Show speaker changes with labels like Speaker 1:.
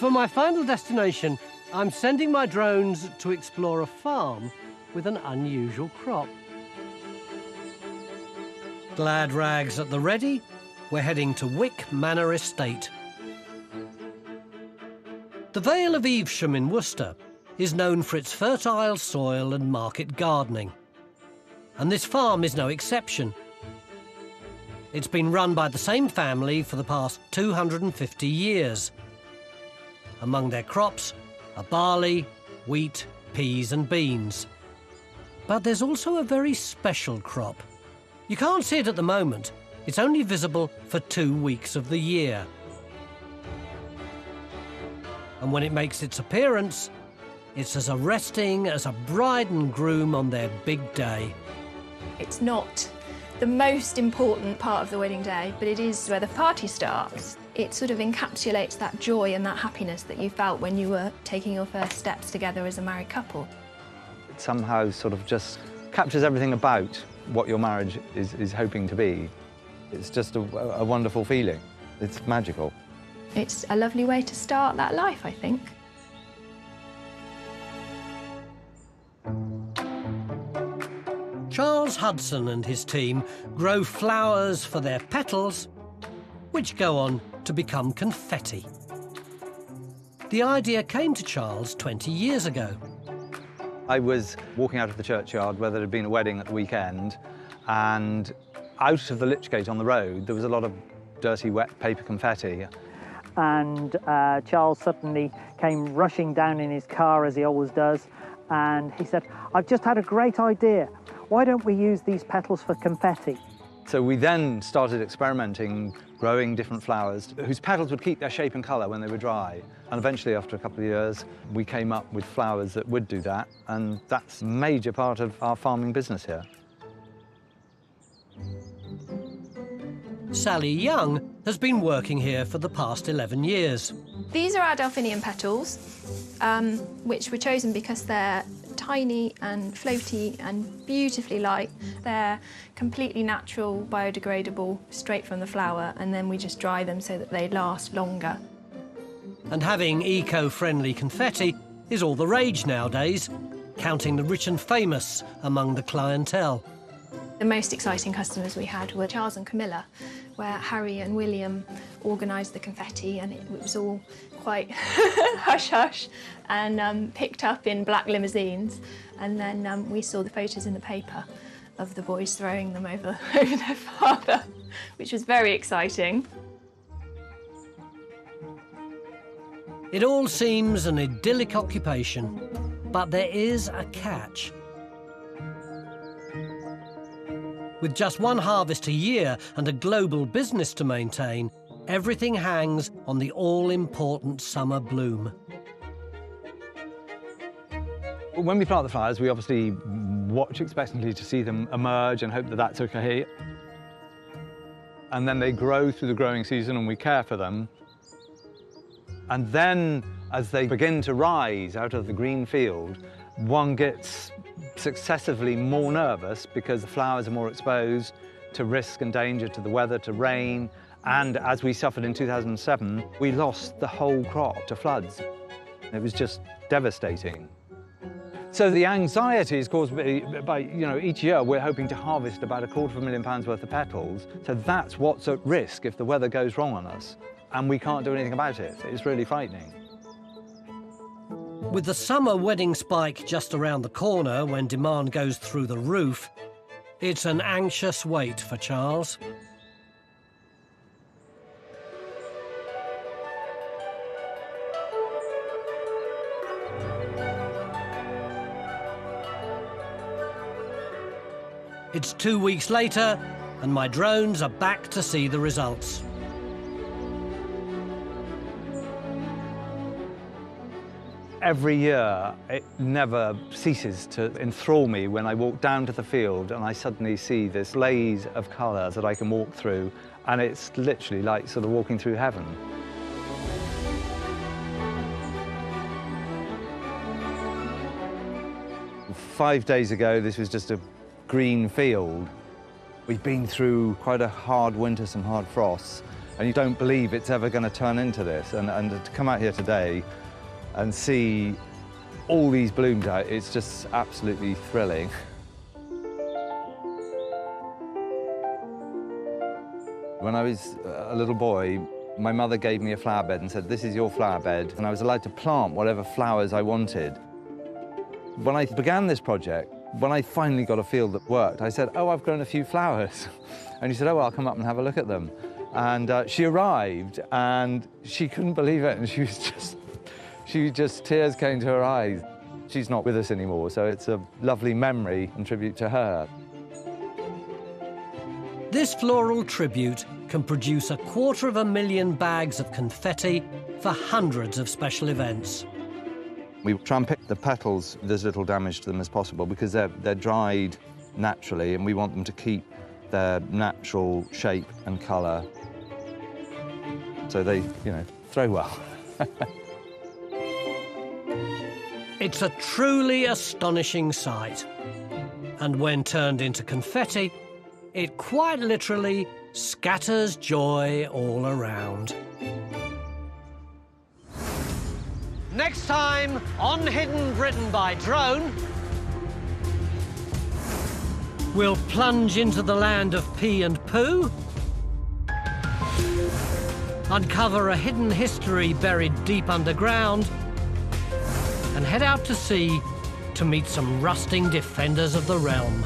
Speaker 1: For my final destination, I'm sending my drones to explore a farm with an unusual crop. Glad rags at the ready, we're heading to Wyke Manor Estate. The Vale of Evesham in Worcester is known for its fertile soil and market gardening. And this farm is no exception. It's been run by the same family for the past 250 years. Among their crops are barley, wheat, peas and beans. But there's also a very special crop. You can't see it at the moment. It's only visible for 2 weeks of the year. And when it makes its appearance, it's as arresting as a bride and groom on their big day.
Speaker 2: It's not the most important part of the wedding day, but it is where the party starts. It sort of encapsulates that joy and that happiness that you felt when you were taking your first steps together as a married couple.
Speaker 3: It somehow sort of just captures everything about what your marriage is hoping to be. It's just a wonderful feeling. It's magical.
Speaker 2: It's a lovely way to start that life, I think.
Speaker 1: Charles Hudson and his team grow flowers for their petals, which go on to become confetti. The idea came to Charles 20 years ago.
Speaker 3: I was walking out of the churchyard where there had been a wedding at the weekend, and out of the lich gate on the road there was a lot of dirty, wet paper confetti.
Speaker 4: And Charles suddenly came rushing down in his car, as he always does, and he said, "I've just had a great idea. Why don't we use these petals for confetti?"
Speaker 3: So we then started experimenting, growing different flowers whose petals would keep their shape and colour when they were dry. And eventually, after a couple of years, we came up with flowers that would do that, and that's a major part of our farming business here.
Speaker 1: Sally Young has been working here for the past 11 years.
Speaker 2: These are our delphinium petals, which were chosen because they're tiny and floaty and beautifully light. They're completely natural, biodegradable, straight from the flower, and then we just dry them so that they last longer.
Speaker 1: And having eco-friendly confetti is all the rage nowadays, counting the rich and famous among the clientele.
Speaker 2: The most exciting customers we had were Charles and Camilla, where Harry and William organised the confetti, and it was all quite hush-hush and picked up in black limousines. And then we saw the photos in the paper of the boys throwing them over their father, which was very exciting.
Speaker 1: It all seems an idyllic occupation, but there is a catch. With just one harvest a year and a global business to maintain, everything hangs on the all-important summer bloom.
Speaker 3: When we plant the flowers, we obviously watch expectantly to see them emerge and hope that that's okay. And then they grow through the growing season and we care for them. And then, as they begin to rise out of the green field, one gets successively more nervous because the flowers are more exposed to risk and danger, to the weather, to rain. And as we suffered in 2007, we lost the whole crop to floods. It was just devastating. So the anxiety is caused by, each year we're hoping to harvest about £250,000 worth of petals. So that's what's at risk if the weather goes wrong on us. And we can't do anything about it. It's really frightening.
Speaker 1: With the summer wedding spike just around the corner when demand goes through the roof, it's an anxious wait for Charles. It's 2 weeks later, and my drones are back to see the results.
Speaker 3: Every year, it never ceases to enthrall me when I walk down to the field and I suddenly see this blaze of colour that I can walk through, and it's literally like sort of walking through heaven. Five days ago, this was just a green field. We've been through quite a hard winter, some hard frosts, and you don't believe it's ever going to turn into this. And to come out here today and see all these blooms out, it's just absolutely thrilling. When I was a little boy, my mother gave me a flower bed and said, "This is your flower bed," and I was allowed to plant whatever flowers I wanted. When I began this project, when I finally got a field that worked, I said, "Oh, I've grown a few flowers." And he said, "Oh, well, I'll come up and have a look at them." And she arrived, and she couldn't believe it, and tears came to her eyes. She's not with us anymore, so it's a lovely memory and tribute to her.
Speaker 1: This floral tribute can produce 250,000 bags of confetti for hundreds of special events.
Speaker 3: We try and pick the petals with as little damage to them as possible because they're dried naturally, and we want them to keep their natural shape and colour, so they, throw well.
Speaker 1: It's a truly astonishing sight. And when turned into confetti, it quite literally scatters joy all around. Next time on Hidden Britain by Drone, we'll plunge into the land of pea and poo, uncover a hidden history buried deep underground, and head out to sea to meet some rusting defenders of the realm.